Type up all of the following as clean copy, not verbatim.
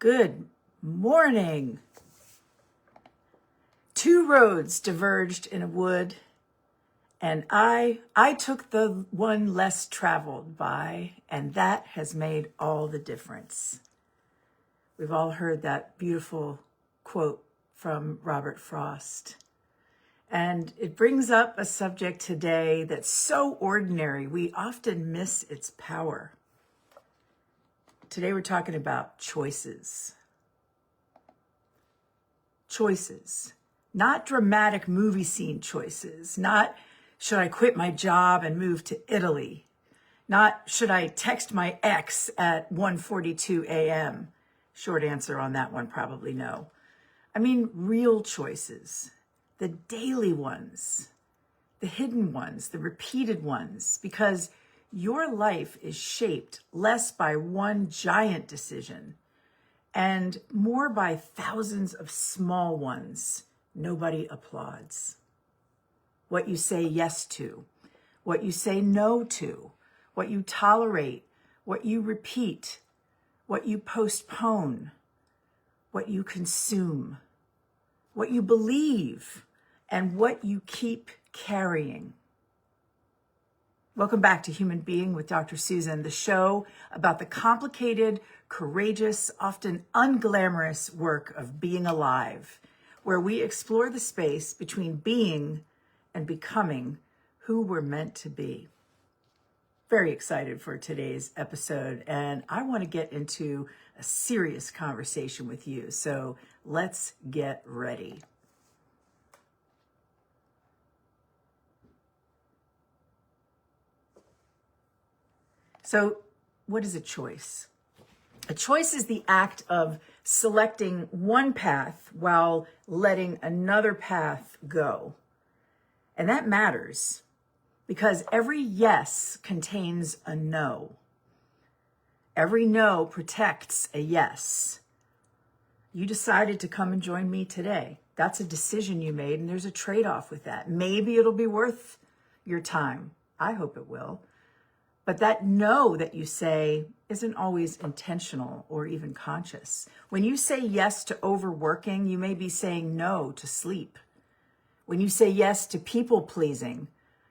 Good morning. Two roads diverged in a wood, and I took the one less traveled by, and that has made all the difference. We've all heard that beautiful quote from Robert Frost. And it brings up a subject today that's so ordinary, we often miss its power. Today we're talking about choices. Choices. Not dramatic movie scene choices. Not, should I quit my job and move to Italy? Not, should I text my ex at 1:42 a.m.? Short answer on that one, probably no. I mean, real choices. The daily ones. The hidden ones. The repeated ones. Because your life is shaped less by one giant decision and more by thousands of small ones nobody applauds. What you say yes to, what you say no to, what you tolerate, what you repeat, what you postpone, what you consume, what you believe, and what you keep carrying. Welcome back to Human Being with Dr. Susan, the show about the complicated, courageous, often unglamorous work of being alive, where we explore the space between being and becoming who we're meant to be. Very excited for today's episode, and I want to get into a serious conversation with you, so let's get ready. So, what is a choice? A choice is the act of selecting one path while letting another path go. And that matters because every yes contains a no. Every no protects a yes. You decided to come and join me today. That's a decision you made, and there's a trade-off with that. Maybe it'll be worth your time. I hope it will. But that no that you say isn't always intentional or even conscious. When you say yes to overworking, you may be saying no to sleep. When you say yes to people pleasing,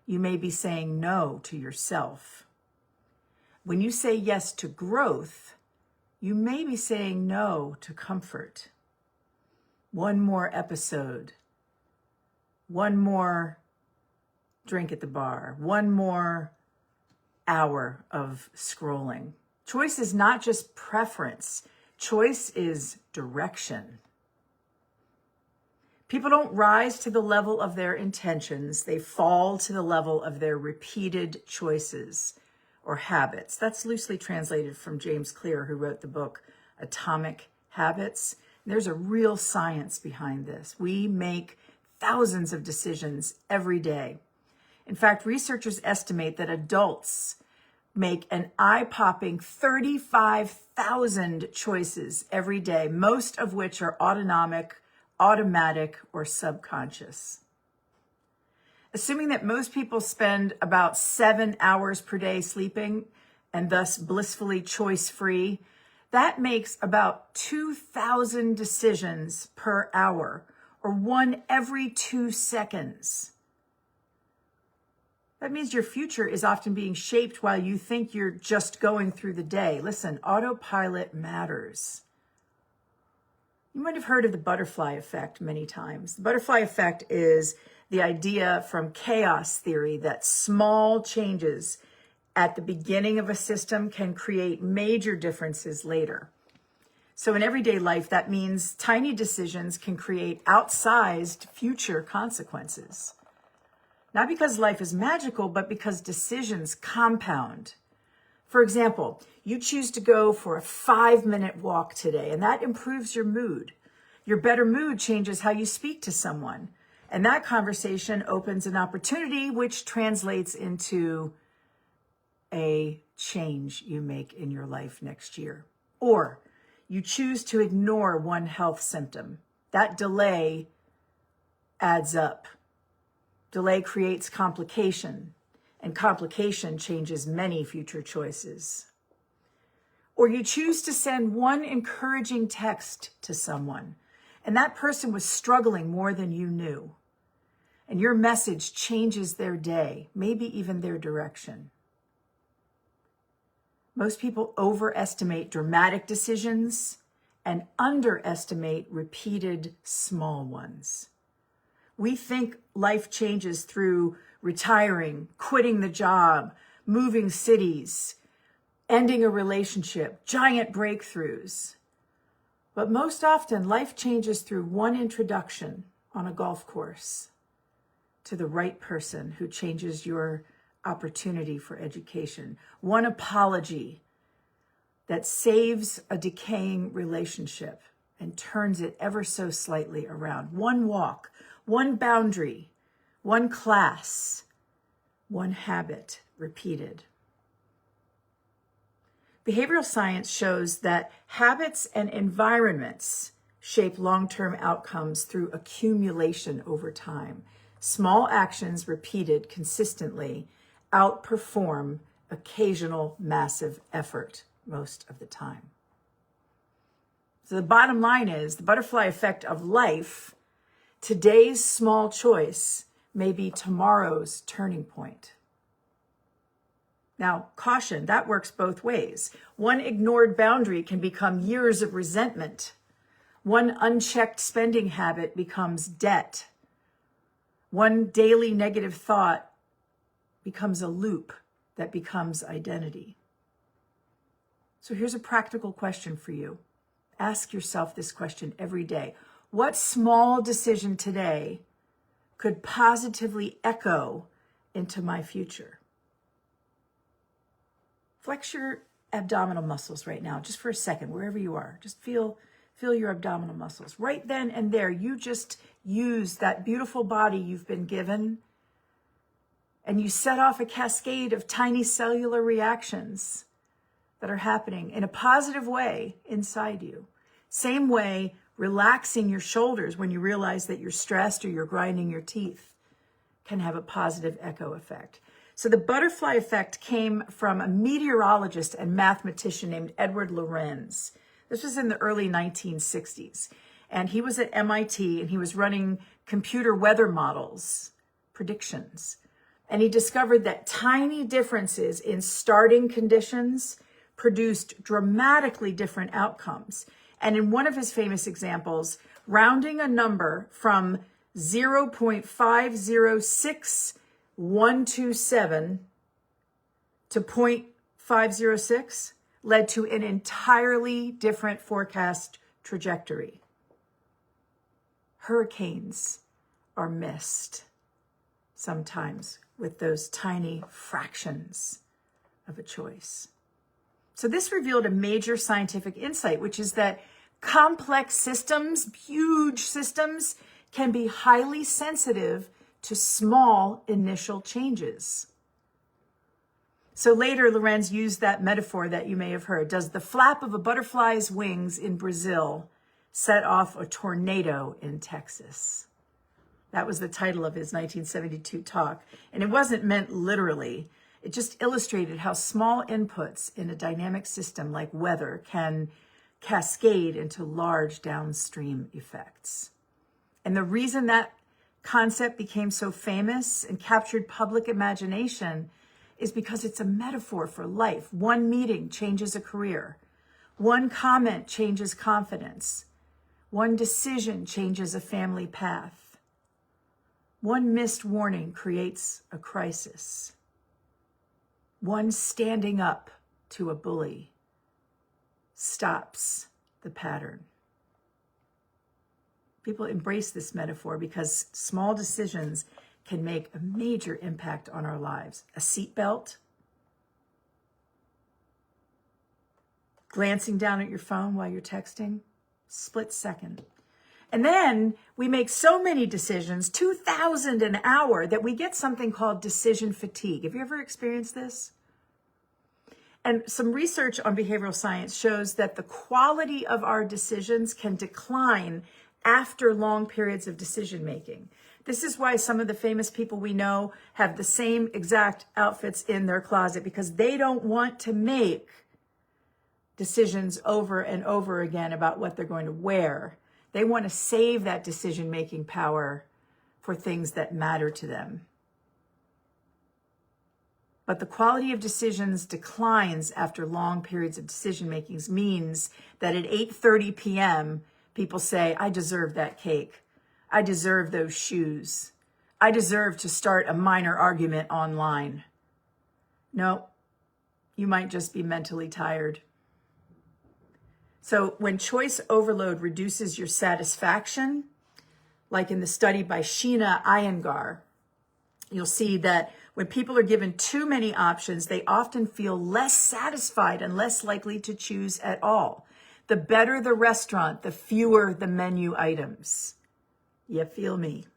you may be saying no to yourself. When you say yes to growth, you may be saying no to comfort. One more episode. One more drink at the bar. One more hour of scrolling. Choice is not just preference. Choice is direction. People don't rise to the level of their intentions. They fall to the level of their repeated choices or habits. That's loosely translated from James Clear, who wrote the book Atomic Habits. There's a real science behind this. We make thousands of decisions every day. In fact, researchers estimate that adults make an eye-popping 35,000 choices every day, most of which are automatic, or subconscious. Assuming that most people spend about 7 hours per day sleeping and thus blissfully choice-free, that makes about 2,000 decisions per hour, or one every 2 seconds. That means your future is often being shaped while you think you're just going through the day. Listen, autopilot matters. You might have heard of the butterfly effect many times. The butterfly effect is the idea from chaos theory that small changes at the beginning of a system can create major differences later. So in everyday life, that means tiny decisions can create outsized future consequences. Not because life is magical, but because decisions compound. For example, you choose to go for a 5-minute walk today, and that improves your mood. Your better mood changes how you speak to someone. And that conversation opens an opportunity which translates into a change you make in your life next year. Or you choose to ignore one health symptom. That delay adds up. Delay creates complication, and complication changes many future choices. Or you choose to send one encouraging text to someone, and that person was struggling more than you knew. And your message changes their day, maybe even their direction. Most people overestimate dramatic decisions and underestimate repeated small ones. We think life changes through retiring, quitting the job, moving cities, ending a relationship, giant breakthroughs. But most often, life changes through one introduction on a golf course to the right person who changes your opportunity for education. One apology that saves a decaying relationship and turns it ever so slightly around. One walk, one boundary, one class, one habit repeated. Behavioral science shows that habits and environments shape long-term outcomes through accumulation over time. Small actions repeated consistently outperform occasional massive effort most of the time. So the bottom line is the butterfly effect of life. Today's small choice may be tomorrow's turning point. Now, caution, that works both ways. One ignored boundary can become years of resentment. One unchecked spending habit becomes debt. One daily negative thought becomes a loop that becomes identity. So here's a practical question for you. Ask yourself this question every day. What small decision today could positively echo into my future? Flex your abdominal muscles right now, just for a second, wherever you are. Just feel your abdominal muscles. Right then and there, you just use that beautiful body you've been given, and you set off a cascade of tiny cellular reactions that are happening in a positive way inside you. Same way, relaxing your shoulders when you realize that you're stressed or you're grinding your teeth can have a positive echo effect. So the butterfly effect came from a meteorologist and mathematician named Edward Lorenz. This was in the early 1960s. And he was at MIT and he was running computer weather models, predictions. And he discovered that tiny differences in starting conditions produced dramatically different outcomes. And in one of his famous examples, rounding a number from 0.506127 to 0.506 led to an entirely different forecast trajectory. Hurricanes are missed sometimes with those tiny fractions of a choice. So this revealed a major scientific insight, which is that complex systems, huge systems, can be highly sensitive to small initial changes. So later, Lorenz used that metaphor that you may have heard. Does the flap of a butterfly's wings in Brazil set off a tornado in Texas? That was the title of his 1972 talk. And it wasn't meant literally. It just illustrated how small inputs in a dynamic system like weather can cascade into large downstream effects. And the reason that concept became so famous and captured public imagination is because it's a metaphor for life. One meeting changes a career. One comment changes confidence. One decision changes a family path. One missed warning creates a crisis. One standing up to a bully stops the pattern. People embrace this metaphor because small decisions can make a major impact on our lives. A seatbelt, glancing down at your phone while you're texting, split second. And then we make so many decisions, 2,000 an hour, that we get something called decision fatigue. Have you ever experienced this? And some research on behavioral science shows that the quality of our decisions can decline after long periods of decision making. This is why some of the famous people we know have the same exact outfits in their closet, because they don't want to make decisions over and over again about what they're going to wear. They want to save that decision-making power for things that matter to them. But the quality of decisions declines after long periods of decision-making means that at 8:30 p.m., people say, I deserve that cake. I deserve those shoes. I deserve to start a minor argument online. No, you might just be mentally tired. So when choice overload reduces your satisfaction, like in the study by Sheena Iyengar, you'll see that when people are given too many options, they often feel less satisfied and less likely to choose at all. The better the restaurant, the fewer the menu items. You feel me?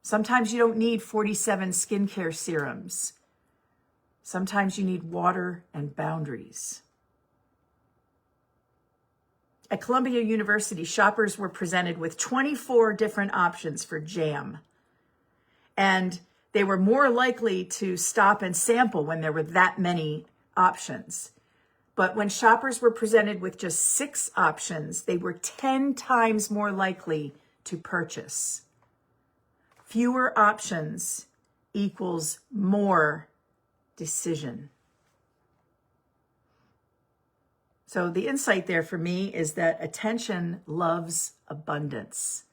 Sometimes you don't need 47 skincare serums. Sometimes you need water and boundaries. At Columbia University, shoppers were presented with 24 different options for jam. And they were more likely to stop and sample when there were that many options. But when shoppers were presented with just 6 options, they were 10 times more likely to purchase. Fewer options equals more decision. So the insight there for me is that attention loves abundance.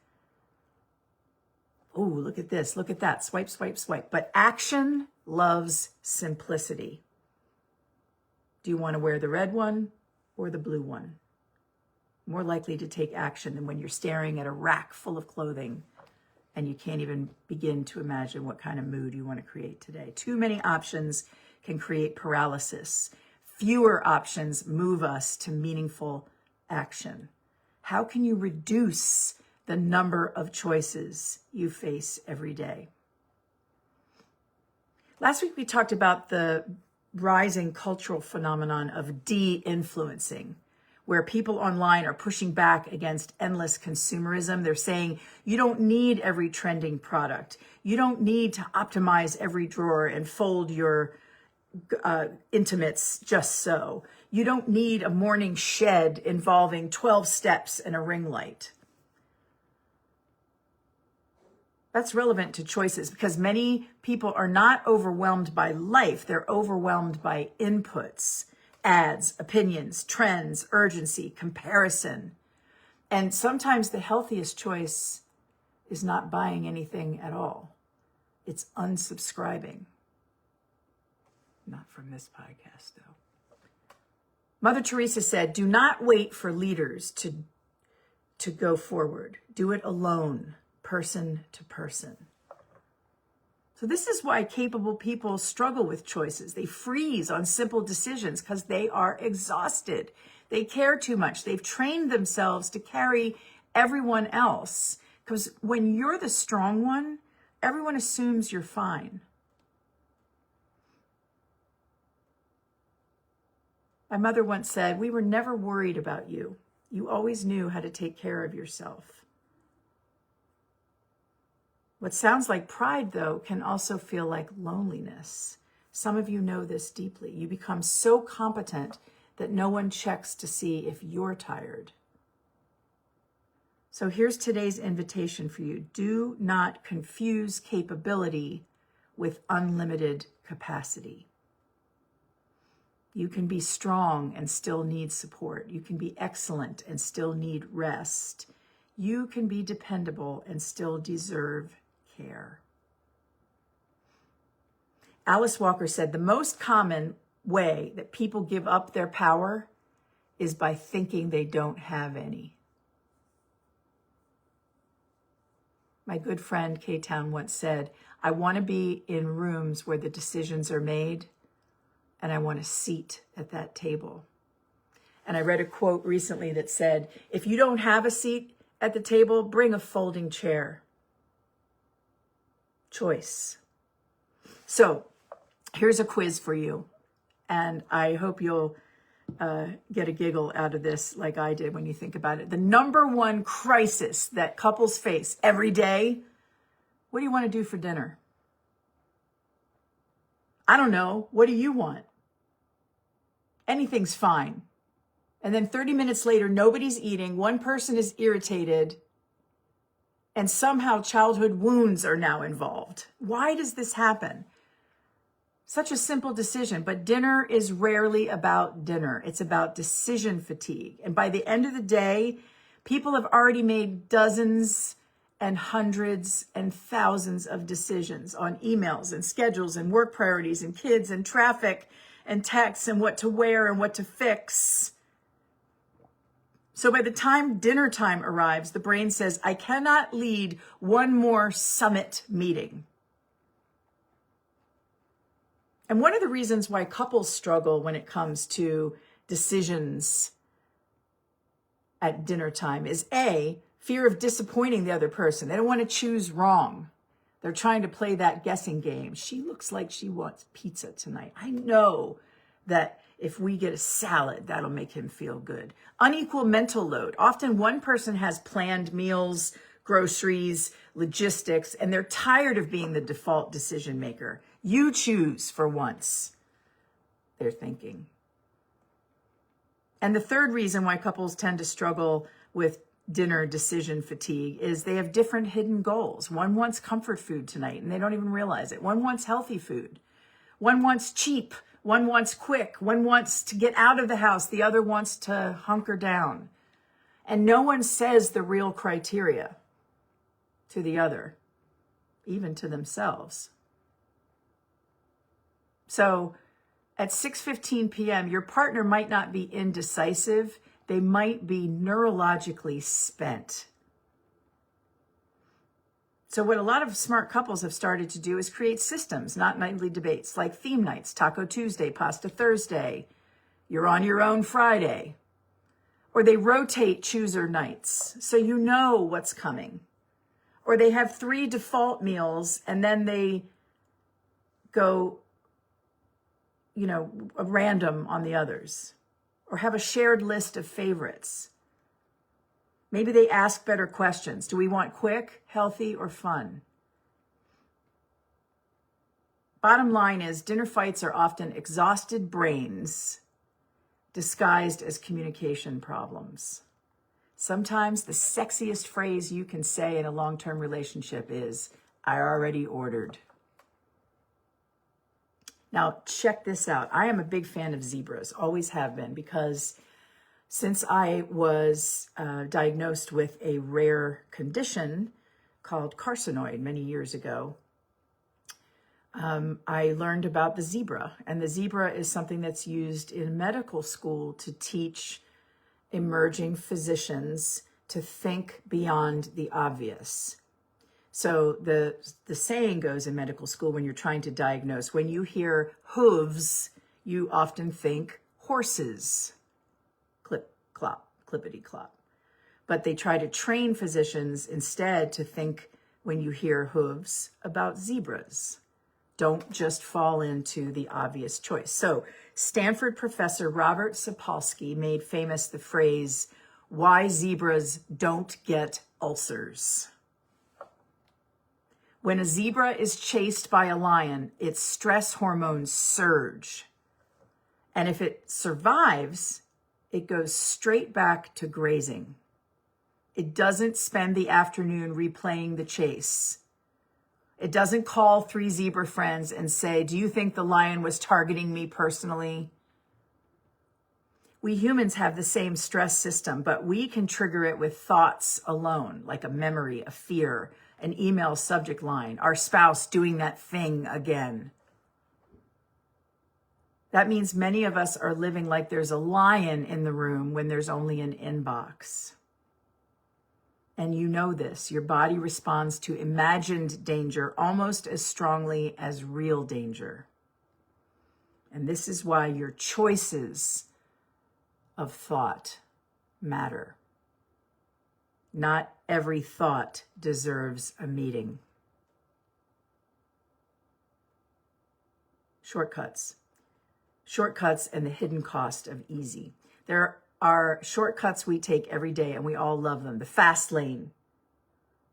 Oh, look at this, look at that, swipe, swipe, swipe. But action loves simplicity. Do you want to wear the red one or the blue one? More likely to take action than when you're staring at a rack full of clothing and you can't even begin to imagine what kind of mood you want to create today. Too many options can create paralysis. Fewer options move us to meaningful action. How can you reduce the number of choices you face every day? Last week, we talked about the rising cultural phenomenon of de-influencing, where people online are pushing back against endless consumerism. They're saying, you don't need every trending product. You don't need to optimize every drawer and fold your intimates just so. You don't need a morning shed involving 12 steps and a ring light. That's relevant to choices because many people are not overwhelmed by life. They're overwhelmed by inputs, ads, opinions, trends, urgency, comparison. And sometimes the healthiest choice is not buying anything at all. It's unsubscribing. Not from this podcast, though. Mother Teresa said, do not wait for leaders to go forward. Do it alone. Person to person. So this is why capable people struggle with choices. They freeze on simple decisions because they are exhausted. They care too much. They've trained themselves to carry everyone else. Because when you're the strong one, everyone assumes you're fine. My mother once said, we were never worried about you. You always knew how to take care of yourself. What sounds like pride, though, can also feel like loneliness. Some of you know this deeply. You become so competent that no one checks to see if you're tired. So here's today's invitation for you. Do not confuse capability with unlimited capacity. You can be strong and still need support. You can be excellent and still need rest. You can be dependable and still deserve care. Alice Walker said, the most common way that people give up their power is by thinking they don't have any. My good friend K-Town once said, I want to be in rooms where the decisions are made, and I want a seat at that table. And I read a quote recently that said, if you don't have a seat at the table, bring a folding chair. Choice. So here's a quiz for you. And I hope you'll get a giggle out of this like I did when you think about it. The number one crisis that couples face every day, what do you want to do for dinner? I don't know. What do you want? anything's fine. And then 30 minutes later, nobody's eating. One person is irritated. And somehow childhood wounds are now involved. Why does this happen? Such a simple decision, but dinner is rarely about dinner. It's about decision fatigue. And by the end of the day, people have already made dozens and hundreds and thousands of decisions on emails and schedules and work priorities and kids and traffic and texts and what to wear and what to fix. So by the time dinner time arrives, the brain says, I cannot lead one more summit meeting. And one of the reasons why couples struggle when it comes to decisions at dinner time is A, fear of disappointing the other person. They don't want to choose wrong. They're trying to play that guessing game. She looks like she wants pizza tonight. I know that if we get a salad, that'll make him feel good. Unequal mental load. Often one person has planned meals, groceries, logistics, and they're tired of being the default decision maker. You choose for once, they're thinking. And the third reason why couples tend to struggle with dinner decision fatigue is they have different hidden goals. One wants comfort food tonight and they don't even realize it. One wants healthy food. One wants cheap. One wants quick. One wants to get out of the house. The other wants to hunker down. And no one says the real criteria to the other, even to themselves. So at 6:15 p.m., your partner might not be indecisive. They might be neurologically spent. So what a lot of smart couples have started to do is create systems, not nightly debates, like theme nights, Taco Tuesday, Pasta Thursday, You're on Your Own Friday. Or they rotate chooser nights, so you know what's coming. Or they have 3 default meals, and then they go a random on the others, or have a shared list of favorites. Maybe they ask better questions. Do we want quick, healthy, or fun? Bottom line is, dinner fights are often exhausted brains disguised as communication problems. Sometimes the sexiest phrase you can say in a long-term relationship is, I already ordered. Now, check this out. I am a big fan of zebras, always have been, because since I was diagnosed with a rare condition called carcinoid many years ago, I learned about the zebra. And the zebra is something that's used in medical school to teach emerging physicians to think beyond the obvious. So the saying goes in medical school when you're trying to diagnose, when you hear hooves, you often think horses. Clip, clop, clippity clop. But they try to train physicians instead to think, when you hear hooves, about zebras. Don't just fall into the obvious choice. So Stanford professor Robert Sapolsky made famous the phrase, why zebras don't get ulcers. When a zebra is chased by a lion, its stress hormones surge. And if it survives, it goes straight back to grazing. It doesn't spend the afternoon replaying the chase. It doesn't call 3 zebra friends and say, do you think the lion was targeting me personally? We humans have the same stress system, but we can trigger it with thoughts alone, like a memory, a fear, an email subject line, our spouse doing that thing again. That means many of us are living like there's a lion in the room when there's only an inbox. And you know this, your body responds to imagined danger almost as strongly as real danger. And this is why your choices of thought matter. Not every thought deserves a meeting. Shortcuts. Shortcuts and the hidden cost of easy. There are shortcuts we take every day and we all love them. The fast lane,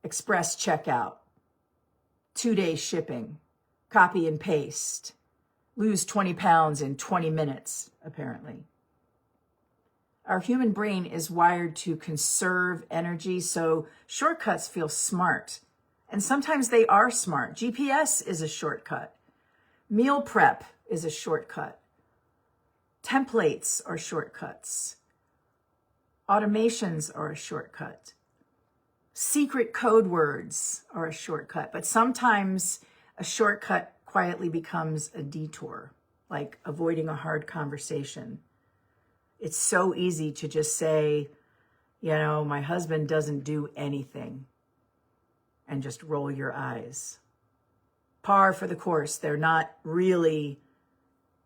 express checkout, 2-day shipping, copy and paste, lose 20 pounds in 20 minutes, apparently. Our human brain is wired to conserve energy, so shortcuts feel smart. And sometimes they are smart. GPS is a shortcut. Meal prep is a shortcut. Templates are shortcuts. Automations are a shortcut. Secret code words are a shortcut. But sometimes a shortcut quietly becomes a detour, like avoiding a hard conversation. It's so easy to just say, my husband doesn't do anything, and just roll your eyes. Par for the course. They're not really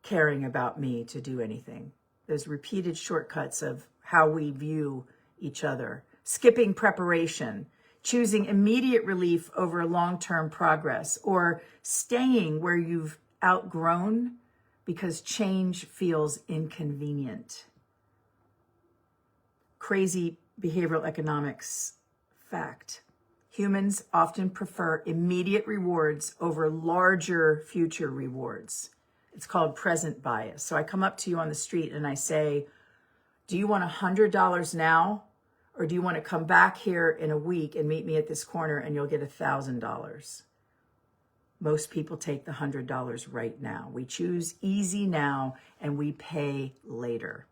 caring about me to do anything. There's repeated shortcuts of how we view each other. Skipping preparation, choosing immediate relief over long-term progress, or staying where you've outgrown because change feels inconvenient. Crazy behavioral economics fact. Humans often prefer immediate rewards over larger future rewards. It's called present bias. So I come up to you on the street and I say, do you want $100 now? Or do you want to come back here in a week and meet me at this corner and you'll get $1,000? Most people take the $100 right now. We choose easy now and we pay later.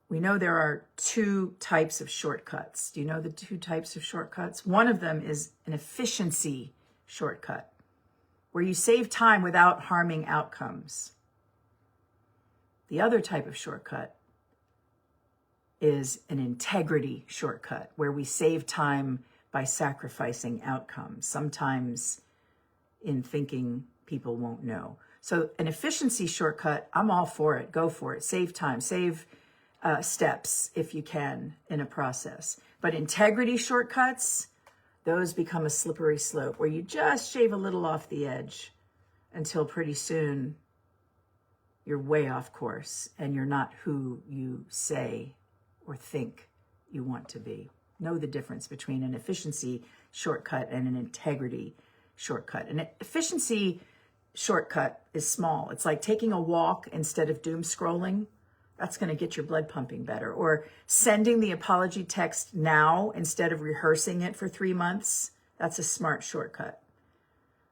We know there are two types of shortcuts. Do you know the two types of shortcuts? One of them is an efficiency shortcut, where you save time without harming outcomes. The other type of shortcut is an integrity shortcut, where we save time by sacrificing outcomes, sometimes in thinking people won't know. So an efficiency shortcut, I'm all for it. Go for it. Save time, save steps if you can in a process. But integrity shortcuts, those become a slippery slope where you just shave a little off the edge until pretty soon you're way off course and you're not who you say or think you want to be. Know the difference between an efficiency shortcut and an integrity shortcut. An efficiency shortcut is small. It's like taking a walk instead of doom scrolling. That's going to get your blood pumping better. Or sending the apology text now instead of rehearsing it for 3 months. That's a smart shortcut.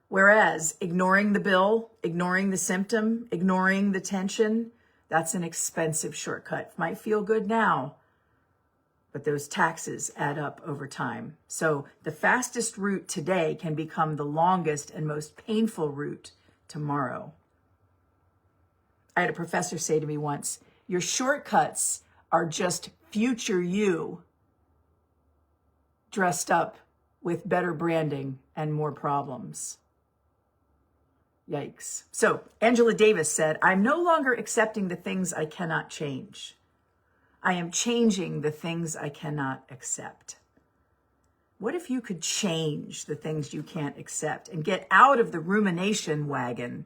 Whereas ignoring the bill, ignoring the symptom, ignoring the tension, that's an expensive shortcut. Might feel good now, but those taxes add up over time. So the fastest route today can become the longest and most painful route tomorrow. I had a professor say to me once, your shortcuts are just future you dressed up with better branding and more problems. Yikes. So Angela Davis said, I'm no longer accepting the things I cannot change. I am changing the things I cannot accept. What if you could change the things you can't accept and get out of the rumination wagon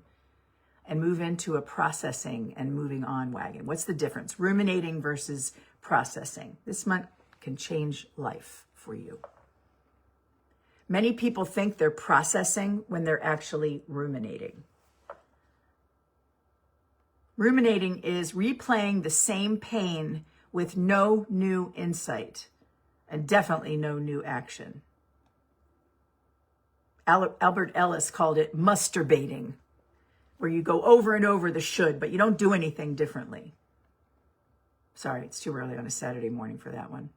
and move into a processing and moving on wagon? What's the difference? Ruminating versus processing. This month can change life for you. Many people think they're processing when they're actually ruminating. Ruminating is replaying the same pain with no new insight and definitely no new action. Albert Ellis called it masturbating, where you go over and over the should, but you don't do anything differently. Sorry, it's too early on a Saturday morning for that one.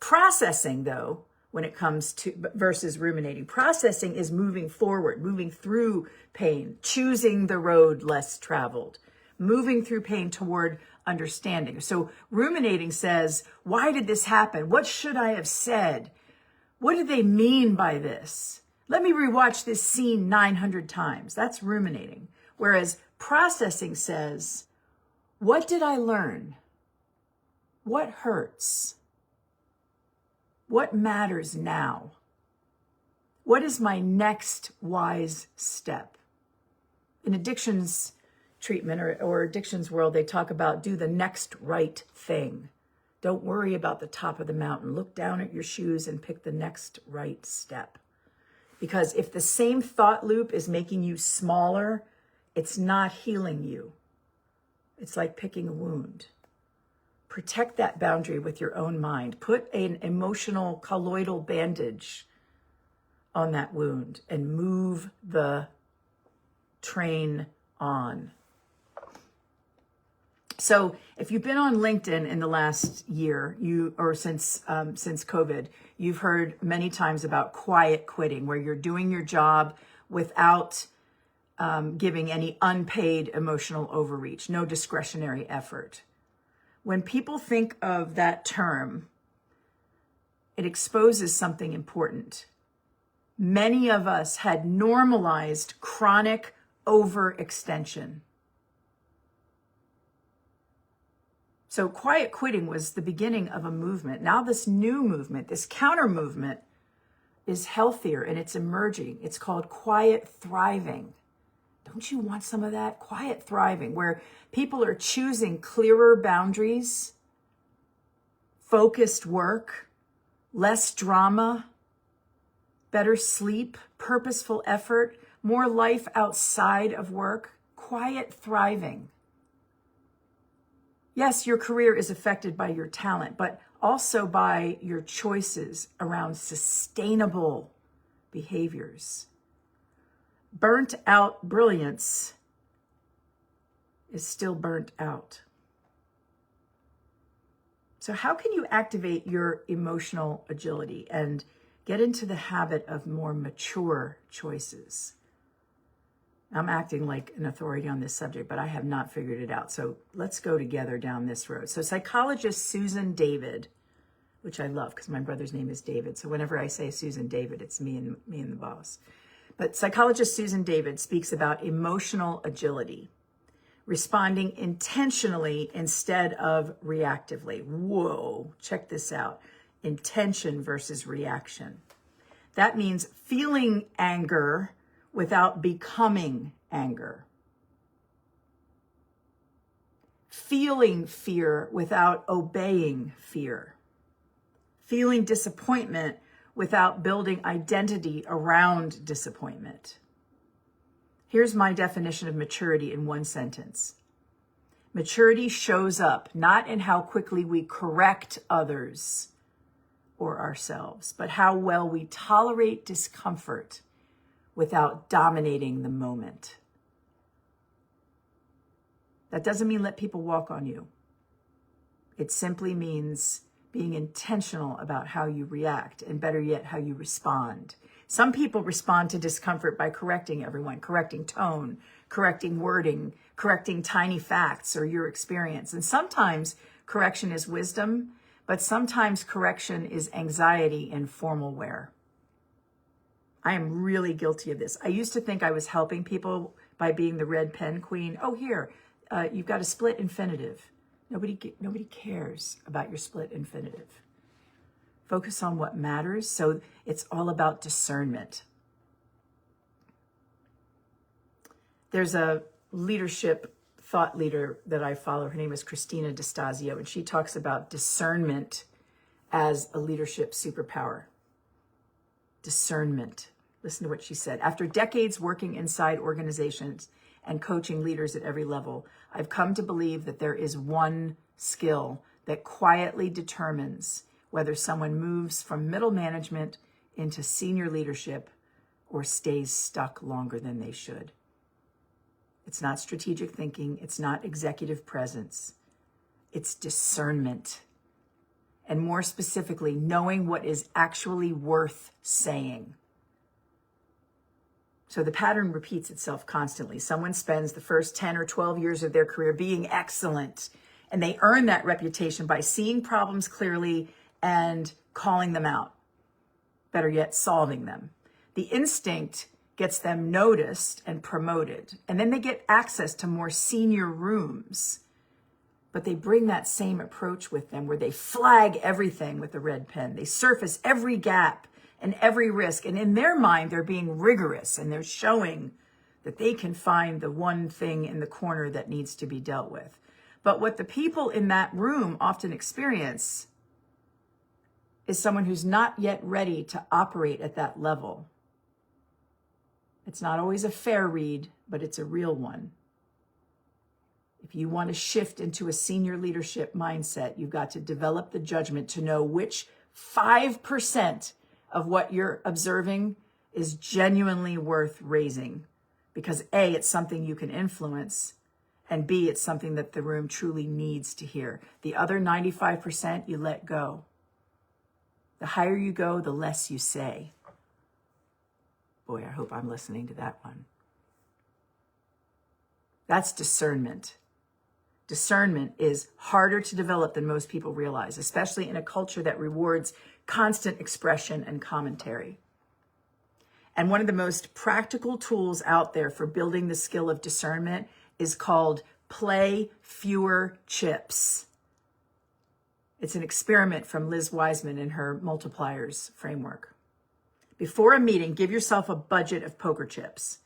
Processing, though, when it comes to versus ruminating, processing is moving forward, moving through pain, choosing the road less traveled, moving through pain toward understanding. So ruminating says, why did this happen? What should I have said? What do they mean by this? Let me rewatch this scene 900 times. That's ruminating. Whereas processing says, what did I learn? What hurts? What matters now? What is my next wise step? In addictions treatment or addictions world, they talk about do the next right thing. Don't worry about the top of the mountain. Look down at your shoes and pick the next right step. Because if the same thought loop is making you smaller, it's not healing you. It's like picking a wound. Protect that boundary with your own mind. Put an emotional colloidal bandage on that wound and move the train on. So if you've been on LinkedIn in the last year, since COVID, you've heard many times about quiet quitting, where you're doing your job without giving any unpaid emotional overreach, no discretionary effort. When people think of that term, it exposes something important. Many of us had normalized chronic overextension. So quiet quitting was the beginning of a movement. Now this new movement, this counter movement, is healthier and it's emerging. It's called quiet thriving. Don't you want some of that? Quiet thriving, where people are choosing clearer boundaries, focused work, less drama, better sleep, purposeful effort, more life outside of work. Quiet thriving. Yes, your career is affected by your talent, but also by your choices around sustainable behaviors. Burnt out brilliance is still burnt out. So how can you activate your emotional agility and get into the habit of more mature choices? I'm acting like an authority on this subject, but I have not figured it out. So let's go together down this road. So psychologist Susan David, which I love because my brother's name is David. So whenever I say Susan David, it's me and the boss. But psychologist Susan David speaks about emotional agility, responding intentionally instead of reactively. Whoa, check this out. Intention versus reaction. That means feeling anger without becoming anger. Feeling fear without obeying fear. Feeling disappointment without building identity around disappointment. Here's my definition of maturity in one sentence. Maturity shows up not in how quickly we correct others or ourselves, but how well we tolerate discomfort without dominating the moment. That doesn't mean let people walk on you. It simply means being intentional about how you react, and better yet, how you respond. Some people respond to discomfort by correcting everyone, correcting tone, correcting wording, correcting tiny facts or your experience. And sometimes correction is wisdom, but sometimes correction is anxiety in formal wear. I am really guilty of this. I used to think I was helping people by being the red pen queen. Oh, here, you've got a split infinitive. Nobody cares about your split infinitive. Focus on what matters. So it's all about discernment. There's a leadership thought leader that I follow. Her name is Christina D'Estasio, and she talks about discernment as a leadership superpower. Discernment. Listen to what she said. After decades working inside organizations and coaching leaders at every level, I've come to believe that there is one skill that quietly determines whether someone moves from middle management into senior leadership or stays stuck longer than they should. It's not strategic thinking. It's not executive presence. It's discernment. And more specifically, knowing what is actually worth saying. So the pattern repeats itself constantly. Someone spends the first 10 or 12 years of their career being excellent, and they earn that reputation by seeing problems clearly and calling them out. Better yet, solving them. The instinct gets them noticed and promoted, and then they get access to more senior rooms. But they bring that same approach with them where they flag everything with a red pen. They surface every gap and every risk. And in their mind, they're being rigorous and they're showing that they can find the one thing in the corner that needs to be dealt with. But what the people in that room often experience is someone who's not yet ready to operate at that level. It's not always a fair read, but it's a real one. If you want to shift into a senior leadership mindset, you've got to develop the judgment to know which 5% of what you're observing is genuinely worth raising. Because A, it's something you can influence, and B, it's something that the room truly needs to hear. The other 95%, you let go. The higher you go, the less you say. Boy, I hope I'm listening to that one. That's discernment. Discernment is harder to develop than most people realize, especially in a culture that rewards constant expression and commentary. And one of the most practical tools out there for building the skill of discernment is called play fewer chips. It's an experiment from Liz Wiseman in her multipliers framework. Before a meeting, give yourself a budget of poker chips,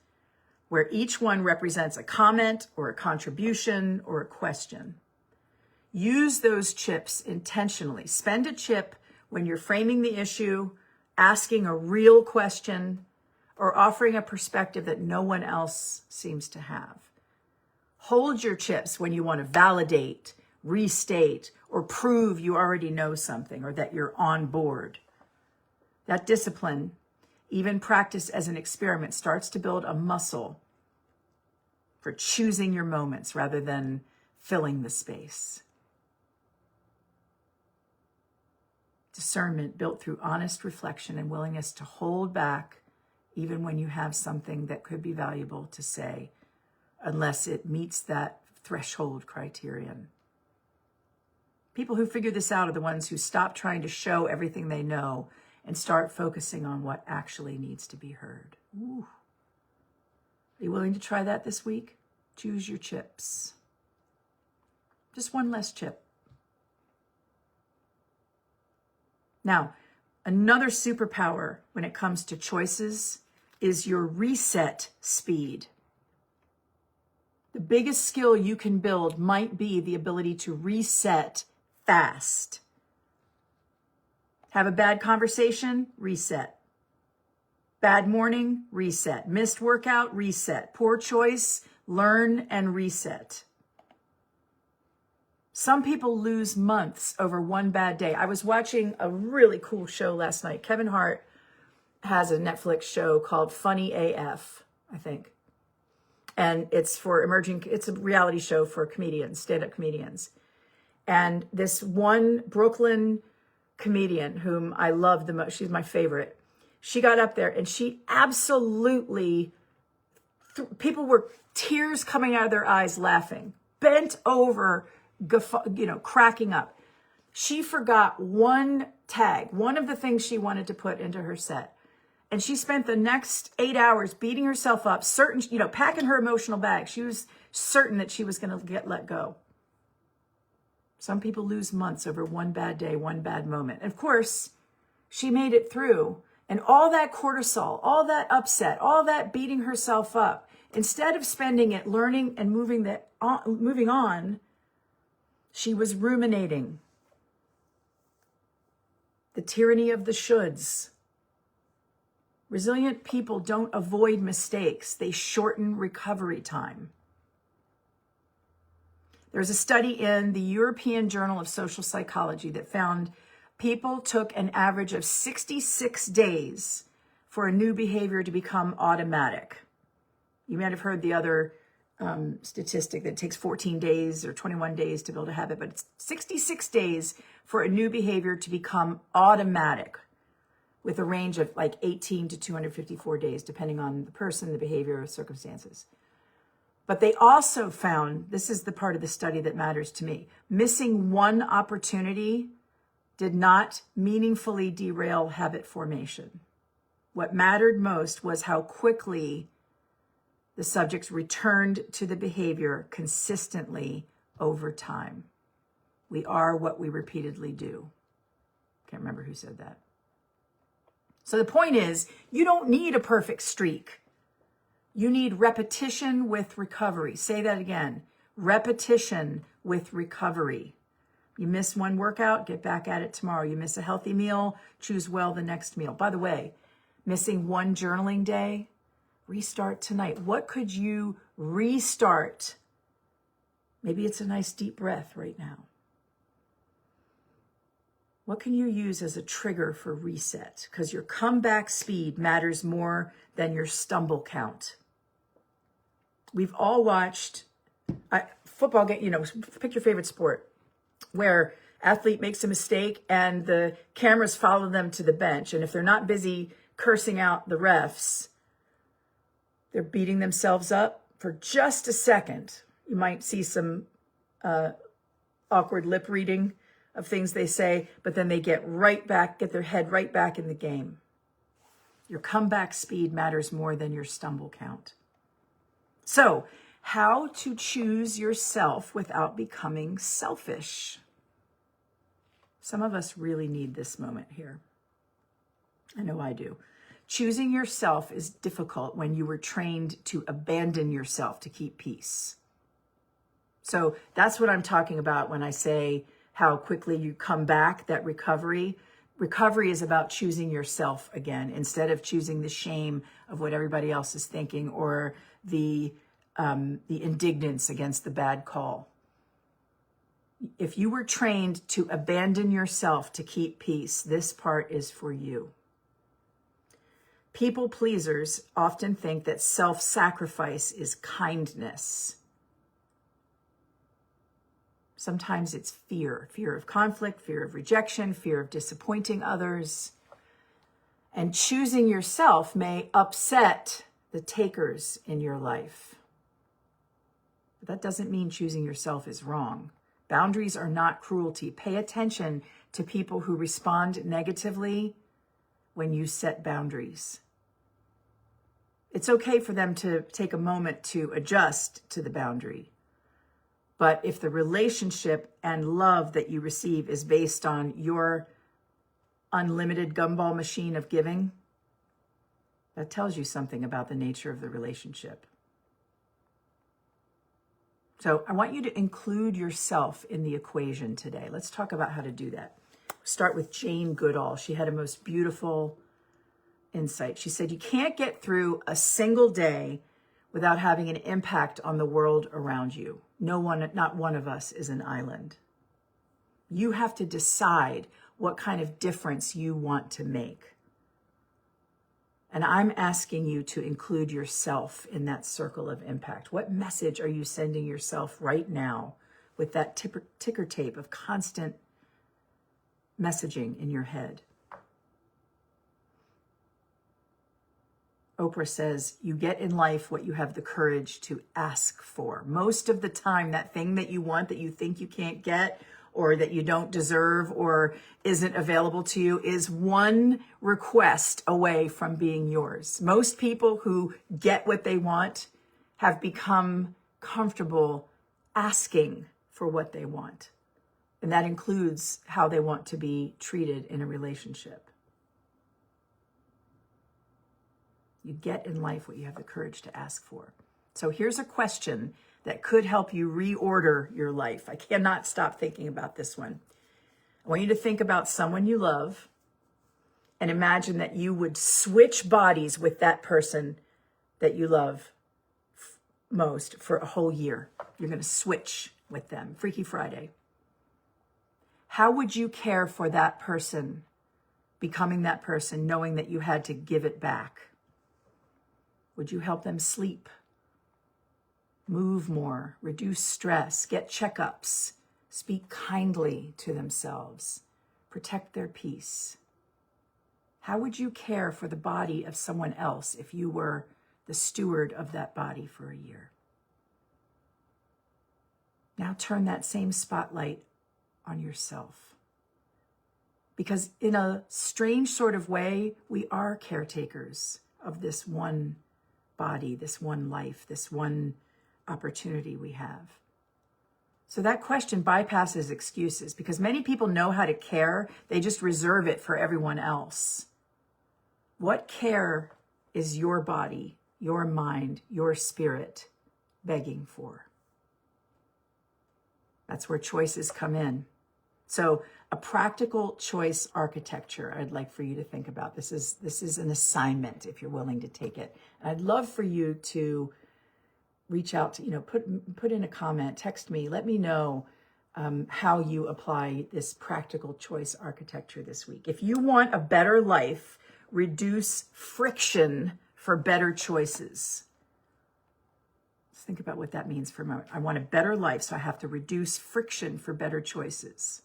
where each one represents a comment or a contribution or a question. Use those chips intentionally. Spend a chip when you're framing the issue, asking a real question, or offering a perspective that no one else seems to have. Hold your chips when you want to validate, restate, or prove you already know something or that you're on board. That discipline, even practiced as an experiment, starts to build a muscle for choosing your moments rather than filling the space. Discernment built through honest reflection and willingness to hold back even when you have something that could be valuable to say, unless it meets that threshold criterion. People who figure this out are the ones who stop trying to show everything they know and start focusing on what actually needs to be heard. Ooh. Are you willing to try that this week? Choose your chips. Just one less chip. Now, another superpower when it comes to choices is your reset speed. The biggest skill you can build might be the ability to reset fast. Have a bad conversation? Reset. Bad morning? Reset. Missed workout? Reset. Poor choice? Learn and reset. Some people lose months over one bad day. I was watching a really cool show last night. Kevin Hart has a Netflix show called Funny AF, I think. And it's a reality show for comedians, stand-up comedians. And this one Brooklyn comedian whom I love the most, she's my favorite, she got up there and she absolutely, people were tears coming out of their eyes laughing, bent over, cracking up. She forgot one tag, one of the things she wanted to put into her set. And she spent the next 8 hours beating herself up, packing her emotional bag. She was certain that she was going to get let go. Some people lose months over one bad day, one bad moment. And of course, she made it through. And all that cortisol, all that upset, all that beating herself up, instead of spending it learning and moving on, she was ruminating. The tyranny of the shoulds. Resilient people don't avoid mistakes. They shorten recovery time. There's a study in the European Journal of Social Psychology that found people took an average of 66 days for a new behavior to become automatic. You might have heard the other statistic that it takes 14 days or 21 days to build a habit, but it's 66 days for a new behavior to become automatic, with a range of like 18 to 254 days, depending on the person, the behavior, circumstances. But they also found, this is the part of the study that matters to me, missing one opportunity did not meaningfully derail habit formation. What mattered most was how quickly the subjects returned to the behavior consistently over time. We are what we repeatedly do. Can't remember who said that. So the point is, you don't need a perfect streak. You need repetition with recovery. Say that again. Repetition with recovery. You miss one workout, get back at it tomorrow. You miss a healthy meal, choose well the next meal. By the way, missing one journaling day Restart tonight. What could you restart? Maybe it's a nice deep breath right now. What can you use as a trigger for reset? Because your comeback speed matters more than your stumble count. We've all watched football game, pick your favorite sport, where athlete makes a mistake and the cameras follow them to the bench. And if they're not busy cursing out the refs, they're beating themselves up for just a second. You might see some awkward lip reading of things they say, but then they get their head right back in the game. Your comeback speed matters more than your stumble count. So, how to choose yourself without becoming selfish. Some of us really need this moment here. I know I do. Choosing yourself is difficult when you were trained to abandon yourself to keep peace. So that's what I'm talking about when I say how quickly you come back, that recovery. Recovery is about choosing yourself again, instead of choosing the shame of what everybody else is thinking or the indignance against the bad call. If you were trained to abandon yourself to keep peace, this part is for you. People pleasers often think that self-sacrifice is kindness. Sometimes it's fear of conflict, fear of rejection, fear of disappointing others. And choosing yourself may upset the takers in your life. But that doesn't mean choosing yourself is wrong. Boundaries are not cruelty. Pay attention to people who respond negatively when you set boundaries. It's okay for them to take a moment to adjust to the boundary. But if the relationship and love that you receive is based on your unlimited gumball machine of giving, that tells you something about the nature of the relationship. So I want you to include yourself in the equation today. Let's talk about how to do that. Start with Jane Goodall. She had a most beautiful insight. She said, you can't get through a single day without having an impact on the world around you. Not one of us is an island. You have to decide what kind of difference you want to make. And I'm asking you to include yourself in that circle of impact. What message are you sending yourself right now with that ticker tape of constant messaging in your head? Oprah says, you get in life what you have the courage to ask for. Most of the time, that thing that you want that you think you can't get or that you don't deserve or isn't available to you is one request away from being yours. Most people who get what they want have become comfortable asking for what they want. And that includes how they want to be treated in a relationship. You get in life what you have the courage to ask for. So here's a question that could help you reorder your life. I cannot stop thinking about this one. I want you to think about someone you love and imagine that you would switch bodies with that person that you love most for a whole year. You're going to switch with them. Freaky Friday. How would you care for that person, becoming that person, knowing that you had to give it back? Would you help them sleep, move more, reduce stress, get checkups, speak kindly to themselves, protect their peace? How would you care for the body of someone else if you were the steward of that body for a year? Now turn that same spotlight on yourself. Because in a strange sort of way, we are caretakers of this one body, this one life, this one opportunity we have. So that question bypasses excuses because many people know how to care. They just reserve it for everyone else. What care is your body, your mind, your spirit begging for? That's where choices come in. So a practical choice architecture, I'd like for you to think about. This is an assignment if you're willing to take it. And I'd love for you to reach out to, put in a comment, text me, let me know how you apply this practical choice architecture this week. If you want a better life, reduce friction for better choices. Let's think about what that means for a moment. I want a better life, so I have to reduce friction for better choices.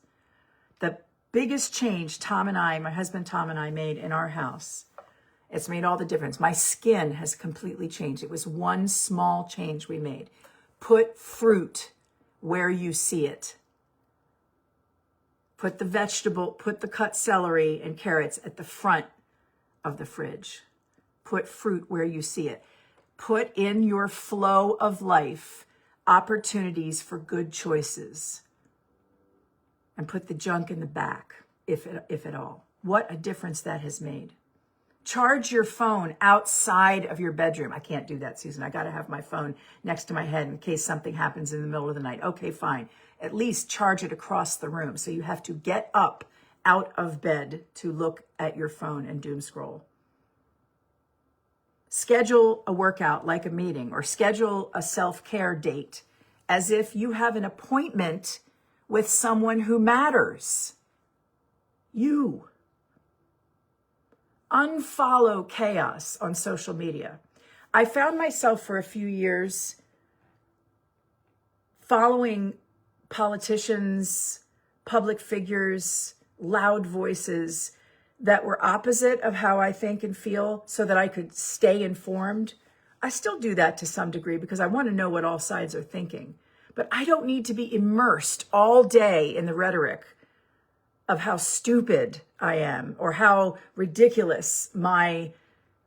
The biggest change my husband Tom and I made in our house, it's made all the difference. My skin has completely changed. It was one small change we made. Put fruit where you see it. Put the cut celery and carrots at the front of the fridge. Put fruit where you see it. Put in your flow of life opportunities for good choices. And put the junk in the back, if at all. What a difference that has made. Charge your phone outside of your bedroom. I can't do that, Susan. I got to have my phone next to my head in case something happens in the middle of the night. Okay, fine. At least charge it across the room. So you have to get up out of bed to look at your phone and doom scroll. Schedule a workout like a meeting, or schedule a self-care date as if you have an appointment with someone who matters. You. Unfollow chaos on social media. I found myself for a few years following politicians, public figures, loud voices that were opposite of how I think and feel so that I could stay informed. I still do that to some degree because I want to know what all sides are thinking. But I don't need to be immersed all day in the rhetoric of how stupid I am or how ridiculous my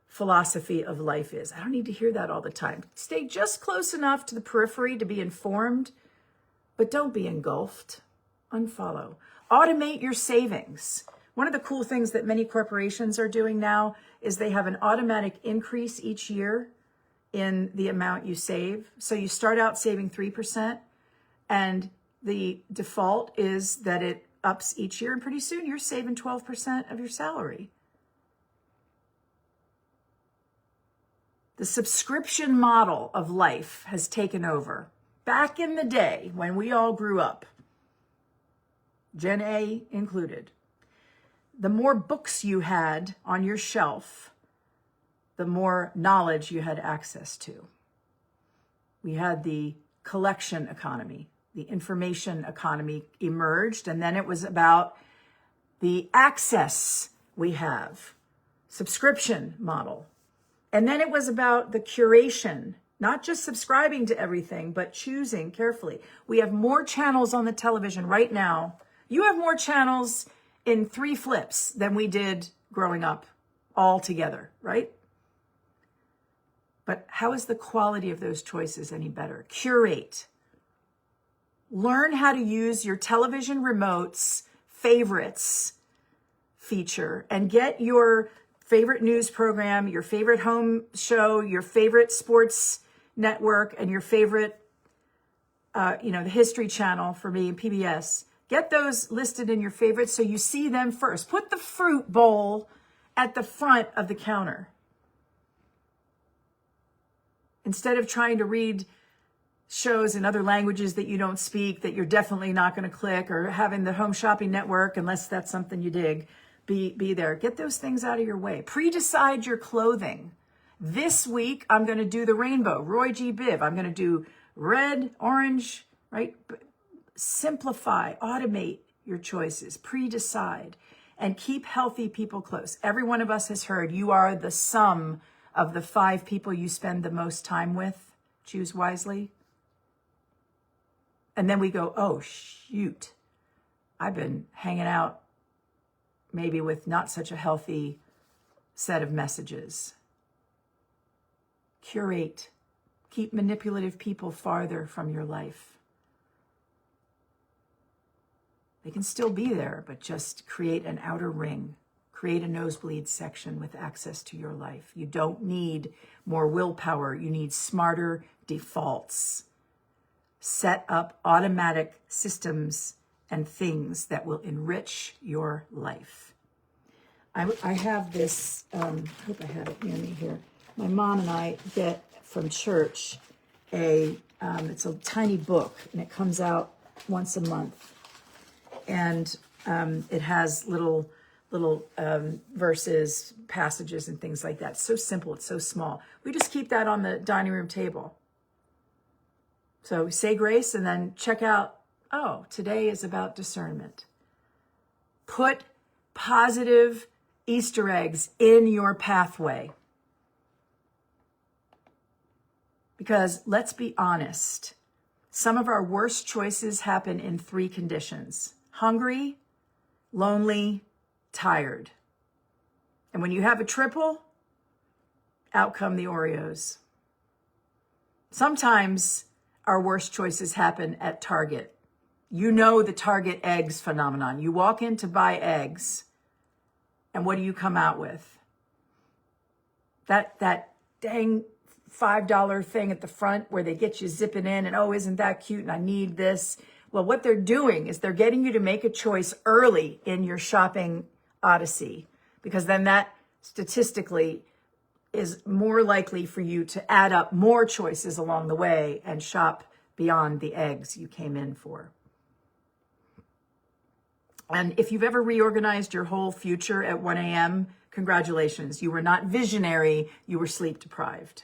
philosophy of life is. I don't need to hear that all the time. Stay just close enough to the periphery to be informed, but don't be engulfed. Unfollow. Automate your savings. One of the cool things that many corporations are doing now is they have an automatic increase each year in the amount you save. So you start out saving 3%, and the default is that it ups each year, and pretty soon you're saving 12% of your salary. The subscription model of life has taken over. Back in the day when we all grew up, Gen A included, the more books you had on your shelf, the more knowledge you had access to. We had the collection economy. The information economy emerged, and then it was about the access we have, subscription model. And then it was about the curation, not just subscribing to everything, but choosing carefully. We have more channels on the television right now. You have more channels in 3 flips than we did growing up all together, right? But how is the quality of those choices any better? Curate. Learn how to use your television remote's favorites feature and get your favorite news program, your favorite home show, your favorite sports network, and your favorite, the History Channel for me and PBS. Get those listed in your favorites so you see them first. Put the fruit bowl at the front of the counter. Instead of trying to read shows in other languages that you don't speak, that you're definitely not going to click, or having the home shopping network, unless that's something you dig, be there. Get those things out of your way. Pre-decide your clothing. This week, I'm going to do the rainbow, Roy G. Biv. I'm going to do red, orange, right? Simplify, automate your choices, pre-decide, and keep healthy people close. Every one of us has heard you are the sum of the 5 people you spend the most time with. Choose wisely. And then we go, oh, shoot, I've been hanging out maybe with not such a healthy set of messages. Curate. Keep manipulative people farther from your life. They can still be there, but just create an outer ring. Create a nosebleed section with access to your life. You don't need more willpower. You need smarter defaults. Set up automatic systems and things that will enrich your life. I have this, I hope I have it near me here. My mom and I get from church it's a tiny book, and it comes out once a month. And it has little verses, passages, and things like that. It's so simple. It's so small. We just keep that on the dining room table. So say grace and then check out, oh, today is about discernment. Put positive Easter eggs in your pathway. Because let's be honest, some of our worst choices happen in 3 conditions: hungry, lonely, tired. And when you have a triple, out come the Oreos. Sometimes our worst choices happen at Target. You know the Target eggs phenomenon. You walk in to buy eggs, and what do you come out with? That dang $5 thing at the front where they get you zipping in and, oh, isn't that cute? And I need this. Well, what they're doing is they're getting you to make a choice early in your shopping odyssey, because then that statistically is more likely for you to add up more choices along the way and shop beyond the eggs you came in for. And if you've ever reorganized your whole future at 1 a.m., congratulations. You were not visionary, you were sleep deprived.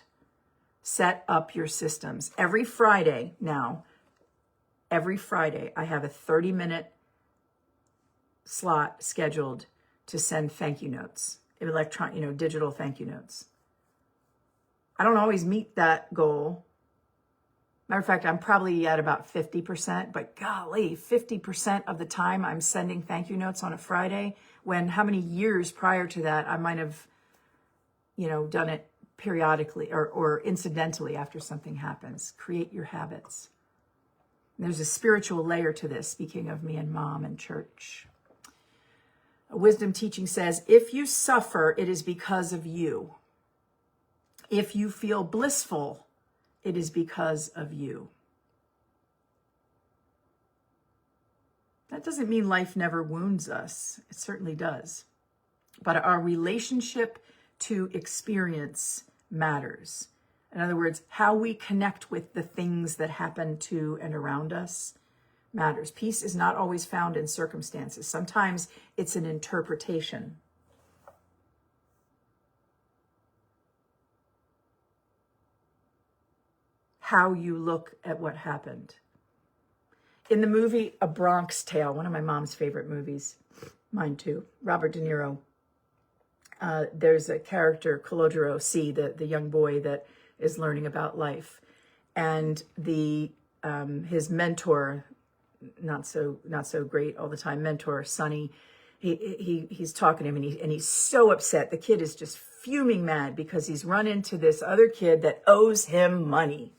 Set up your systems. Every Friday, I have a 30-minute slot scheduled to send thank you notes, digital thank you notes. I don't always meet that goal. Matter of fact, I'm probably at about 50%, but golly, 50% of the time I'm sending thank you notes on a Friday, when how many years prior to that I might have, done it periodically or incidentally after something happens. Create your habits. And there's a spiritual layer to this, speaking of me and mom and church. A wisdom teaching says, if you suffer, it is because of you. If you feel blissful, it is because of you. That doesn't mean life never wounds us. It certainly does. But our relationship to experience matters. In other words, how we connect with the things that happen to and around us matters. Peace is not always found in circumstances. Sometimes it's an interpretation. How you look at what happened. In the movie A Bronx Tale, one of my mom's favorite movies, mine too, Robert De Niro, there's a character, Calogero C, the young boy that is learning about life, and his mentor, not so great all the time, mentor Sonny, he's talking to him, and he's so upset. The kid is just fuming mad because he's run into this other kid that owes him money.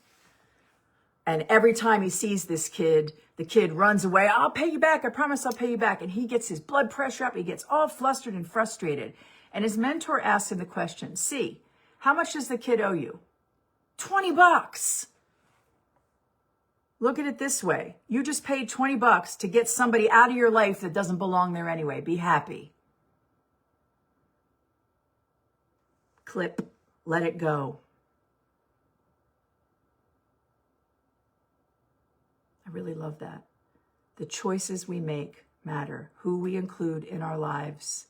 And every time he sees this kid, the kid runs away. I'll pay you back. I promise I'll pay you back. And he gets his blood pressure up. He gets all flustered and frustrated. And his mentor asks him the question, see, how much does the kid owe you? $20. Look at it this way. You just paid $20 to get somebody out of your life that doesn't belong there anyway. Be happy. Clip. Let it go. I really love that. The choices we make matter. Who we include in our lives.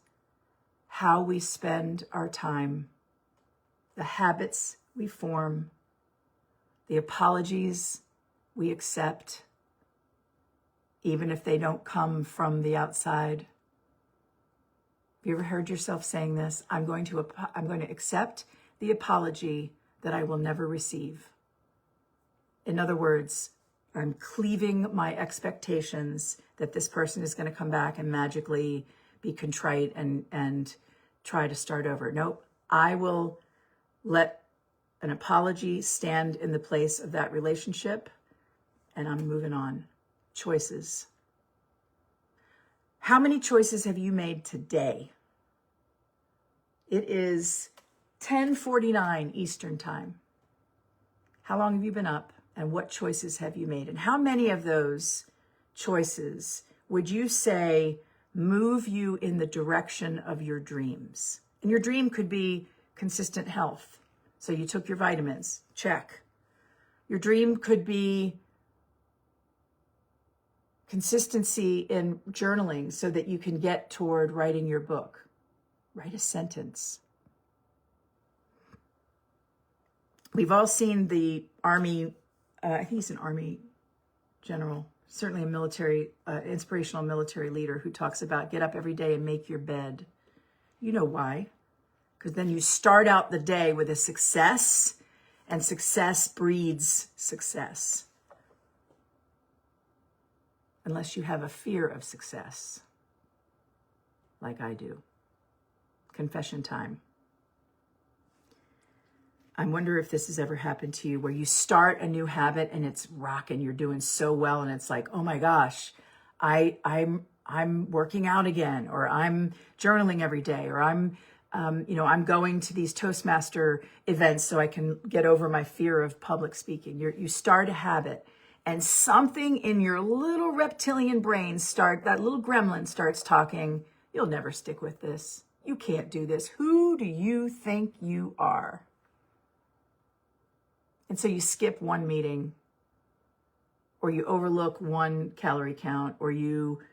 How we spend our time. The habits we form. The apologies we accept, even if they don't come from the outside. Have you ever heard yourself saying this? I'm going to accept the apology that I will never receive. In other words, I'm cleaving my expectations that this person is going to come back and magically be contrite and try to start over. Nope. I will let an apology stand in the place of that relationship, and I'm moving on. Choices. How many choices have you made today? It is 10:49 Eastern Time. How long have you been up, and what choices have you made? And how many of those choices would you say move you in the direction of your dreams? And your dream could be consistent health. So you took your vitamins, check. Your dream could be consistency in journaling so that you can get toward writing your book. Write a sentence. We've all seen the Army, I think he's an Army general, certainly a military, inspirational military leader who talks about get up every day and make your bed. You know why? Because then you start out the day with a success, and success breeds success. Unless you have a fear of success, like I do. Confession time. I wonder if this has ever happened to you where you start a new habit and it's rocking, you're doing so well, and it's like, oh my gosh, I'm working out again, or I'm journaling every day, or I'm going to these Toastmaster events so I can get over my fear of public speaking. You start a habit, and something in your little reptilian brain that little gremlin starts talking, you'll never stick with this. You can't do this. Who do you think you are? And so you skip one meeting, or you overlook one calorie count, or you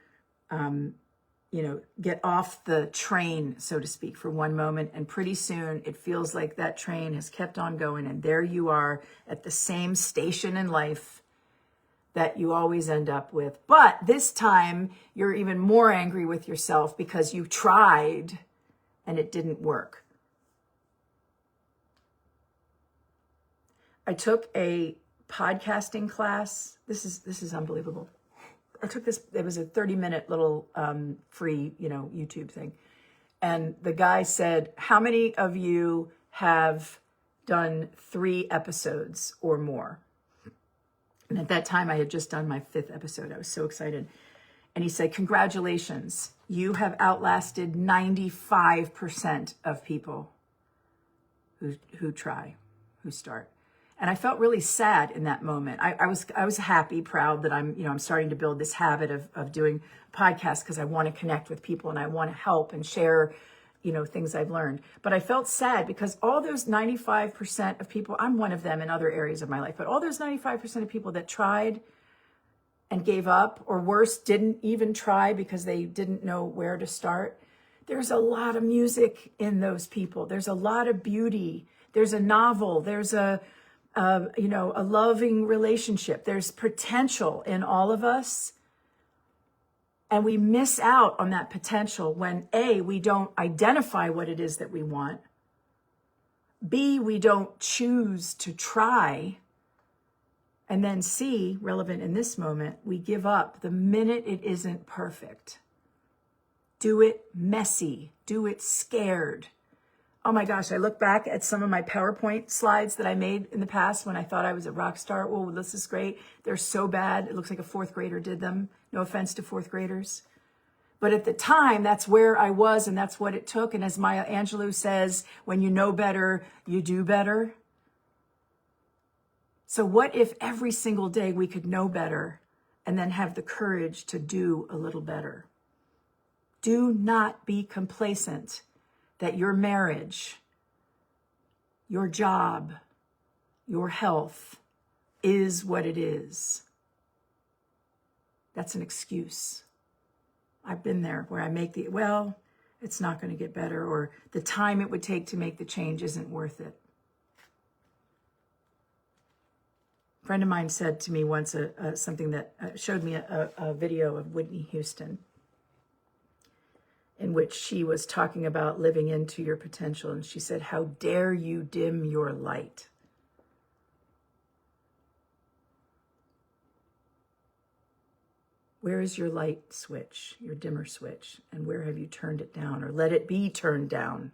get off the train, so to speak, for one moment. And pretty soon it feels like that train has kept on going. And there you are at the same station in life that you always end up with. But this time you're even more angry with yourself because you tried and it didn't work. I took a podcasting class. This is unbelievable. I took this, it was a 30-minute little free, YouTube thing. And the guy said, how many of you have done 3 episodes or more? And at that time, I had just done my 5th episode. I was so excited. And he said, congratulations, you have outlasted 95% of people who try, who start. And I felt really sad in that moment. I was happy, proud that I'm starting to build this habit of doing podcasts because I want to connect with people and I want to help and share, things I've learned. But I felt sad because all those 95% of people, I'm one of them in other areas of my life, but all those 95% of people that tried and gave up, or worse, didn't even try because they didn't know where to start. There's a lot of music in those people. There's a lot of beauty. There's a novel. There's a loving relationship. There's potential in all of us. And we miss out on that potential when A, we don't identify what it is that we want. B, we don't choose to try. And then C, relevant in this moment, we give up the minute it isn't perfect. Do it messy. Do it scared. Oh my gosh, I look back at some of my PowerPoint slides that I made in the past when I thought I was a rock star. Oh, this is great. They're so bad. It looks like a 4th grader did them. No offense to 4th graders. But at the time, that's where I was and that's what it took. And as Maya Angelou says, when you know better, you do better. So what if every single day we could know better and then have the courage to do a little better? Do not be complacent that your marriage, your job, your health is what it is. That's an excuse. I've been there where I make it's not going to get better, or the time it would take to make the change isn't worth it. A friend of mine said to me once something that showed me a video of Whitney Houston, in which she was talking about living into your potential. And she said, how dare you dim your light? Where is your light switch, your dimmer switch? And where have you turned it down or let it be turned down?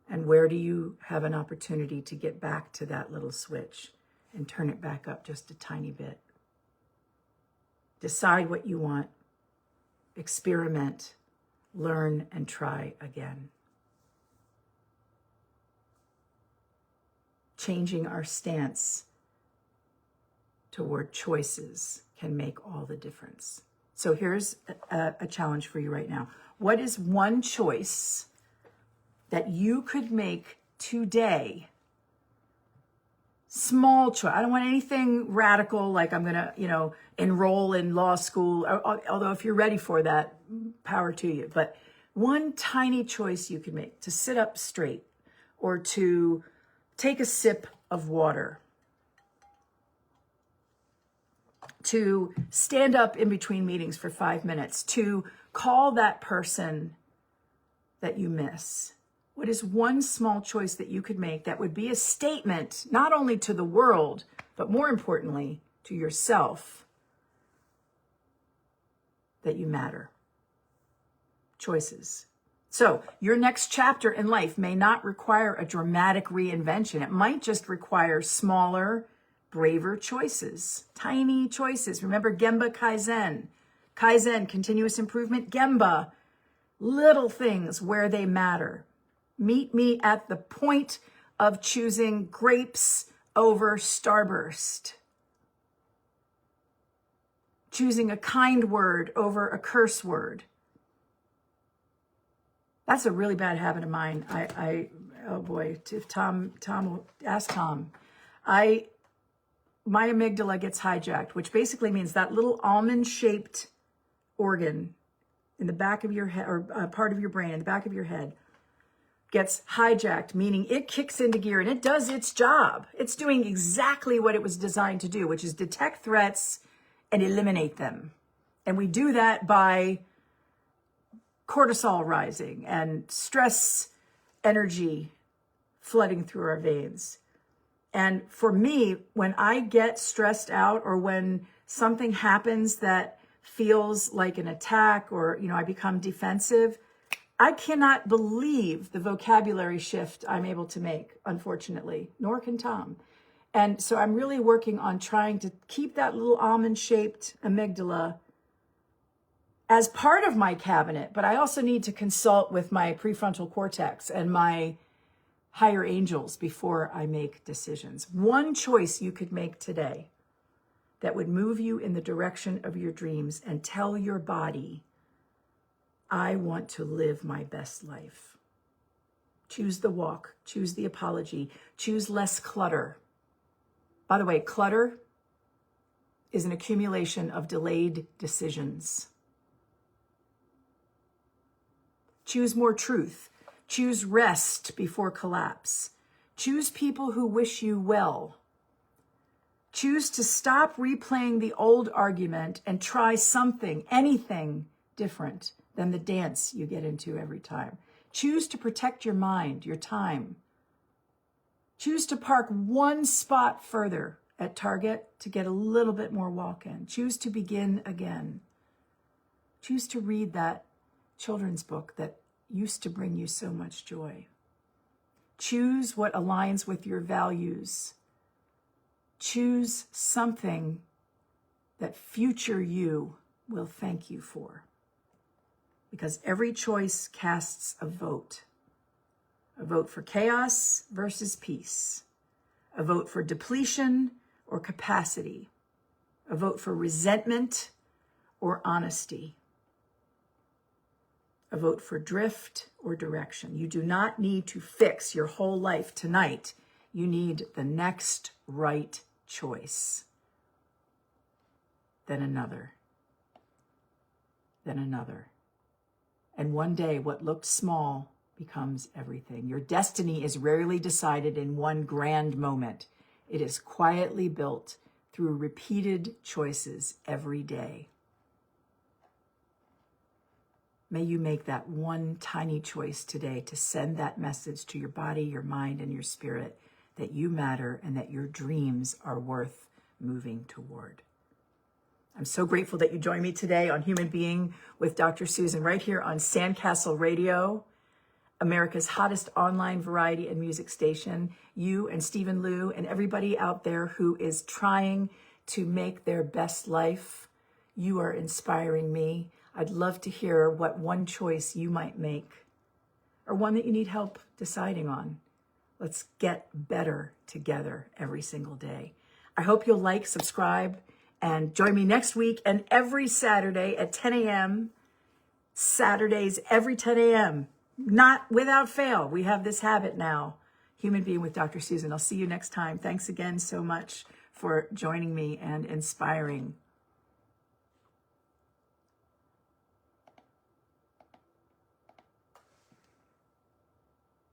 And where do you have an opportunity to get back to that little switch and turn it back up just a tiny bit? Decide what you want. Experiment, learn, and try again. Changing our stance toward choices can make all the difference. So here's a challenge for you right now. What is one choice that you could make today? Small choice. I don't want anything radical, like I'm going to, enroll in law school. Although if you're ready for that, power to you. But one tiny choice you could make: to sit up straight, or to take a sip of water, to stand up in between meetings for 5 minutes, to call that person that you miss. What is one small choice that you could make that would be a statement, not only to the world, but more importantly, to yourself, that you matter? Choices. So your next chapter in life may not require a dramatic reinvention. It might just require smaller, braver choices, tiny choices. Remember Gemba Kaizen. Kaizen, continuous improvement. Gemba, little things where they matter. Meet me at the point of choosing grapes over Starburst. Choosing a kind word over a curse word. That's a really bad habit of mine. Oh boy, if Tom will ask Tom. My amygdala gets hijacked, which basically means that little almond-shaped organ in the back of your head, or part of your brain in the back of your head, gets hijacked, meaning it kicks into gear and it does its job. It's doing exactly what it was designed to do, which is detect threats and eliminate them. And we do that by cortisol rising and stress energy flooding through our veins. And for me, when I get stressed out, or when something happens that feels like an attack, or, I become defensive, I cannot believe the vocabulary shift I'm able to make, unfortunately, nor can Tom. And so I'm really working on trying to keep that little almond-shaped amygdala as part of my cabinet, but I also need to consult with my prefrontal cortex and my higher angels before I make decisions. One choice you could make today that would move you in the direction of your dreams and tell your body, I want to live my best life. Choose the walk, choose the apology, choose less clutter. By the way, clutter is an accumulation of delayed decisions. Choose more truth. Choose rest before collapse. Choose people who wish you well. Choose to stop replaying the old argument and try something, anything different than the dance you get into every time. Choose to protect your mind, your time. Choose to park one spot further at Target to get a little bit more walk-in. Choose to begin again. Choose to read that children's book that used to bring you so much joy. Choose what aligns with your values. Choose something that future you will thank you for. Because every choice casts a vote. A vote for chaos versus peace. A vote for depletion or capacity. A vote for resentment or honesty. A vote for drift or direction. You do not need to fix your whole life tonight. You need the next right choice. Then another. Then another. And one day, what looked small becomes everything. Your destiny is rarely decided in one grand moment. It is quietly built through repeated choices every day. May you make that one tiny choice today to send that message to your body, your mind, and your spirit that you matter and that your dreams are worth moving toward. I'm so grateful that you joined me today on Human Being with Dr. Susan, right here on Sandcastle Radio, America's hottest online variety and music station. You and Stephen Liu and everybody out there who is trying to make their best life, you are inspiring me. I'd love to hear what one choice you might make, or one that you need help deciding on. Let's get better together every single day. I hope you'll like, subscribe, and join me next week and every Saturday at 10 a.m. Saturdays, every 10 a.m. Not without fail. We have this habit now. Human Being with Dr. Susan. I'll see you next time. Thanks again so much for joining me and inspiring.